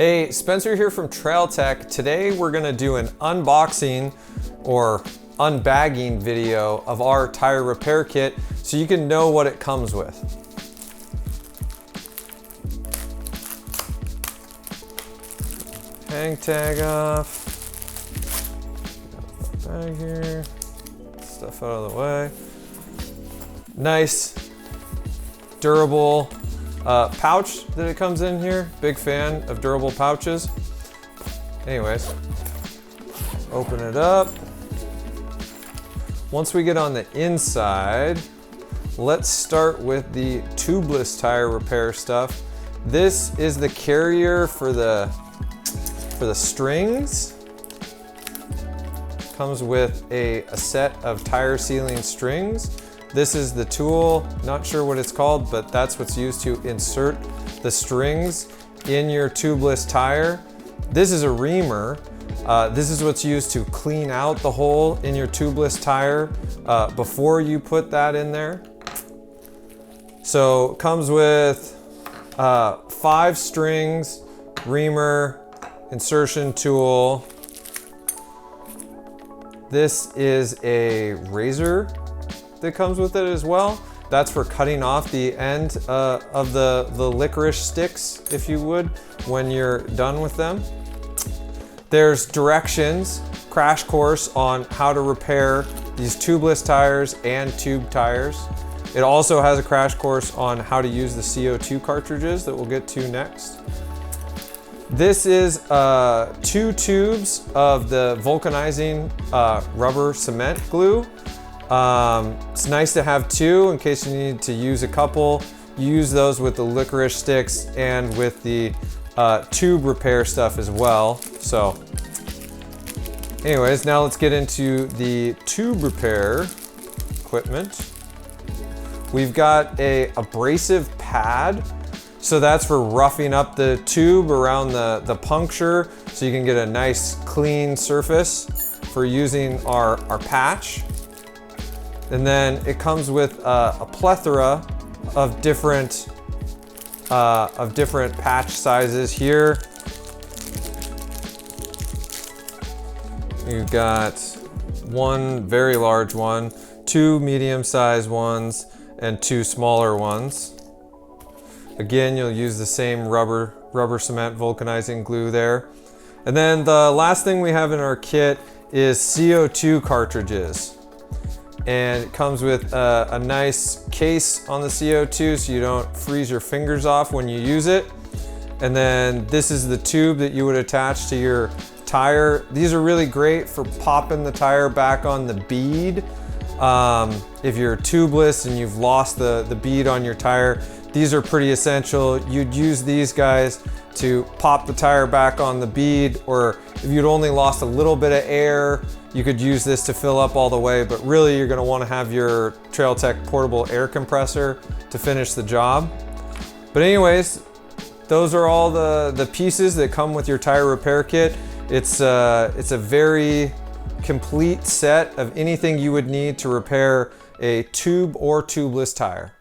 Hey, Spencer here from Trail Tech. Today we're gonna do an unboxing or unbagging video of our tire repair kit so you can know what it comes with. Hang tag off. Bag here. Stuff out of the way. Nice, durable pouch that it comes in here. Big fan of durable pouches. Anyways, open it up. Once we get on the inside, let's start with the tubeless tire repair stuff. This is the carrier for the strings. Comes with a set of tire sealing strings. This is the tool, not sure what it's called, but that's what's used to insert the strings in your tubeless tire. This is a reamer. This is what's used to clean out the hole in your tubeless tire before you put that in there. So it comes with 5 strings, reamer, insertion tool. This is a razor that comes with it as well. That's for cutting off the end of the licorice sticks, if you would, when you're done with them. There's directions, crash course on how to repair these tubeless tires and tube tires. It also has a crash course on how to use the CO2 cartridges that we'll get to next. This is 2 tubes of the vulcanizing rubber cement glue. It's nice to have 2 in case you need to use a couple. You use those with the licorice sticks and with the tube repair stuff as well. So anyways, now let's get into the tube repair equipment. We've got a abrasive pad. So that's for roughing up the tube around the puncture so you can get a nice clean surface for using our patch. And then it comes with a plethora of different patch sizes here. You've got 1 very large one, 2 medium-sized ones, and 2 smaller ones. Again, you'll use the same rubber cement vulcanizing glue there. And then the last thing we have in our kit is CO2 cartridges. And it comes with a nice case on the CO2 so you don't freeze your fingers off when you use it. And then this is the tube that you would attach to your tire. These are really great for popping the tire back on the bead. If you're tubeless and you've lost the bead on your tire, these are pretty essential. You'd use these guys to pop the tire back on the bead, or if you'd only lost a little bit of air, you could use this to fill up all the way, but really you're gonna wanna have your Trail Tech portable air compressor to finish the job. But anyways, those are all the pieces that come with your tire repair kit. It's a very complete set of anything you would need to repair a tube or tubeless tire.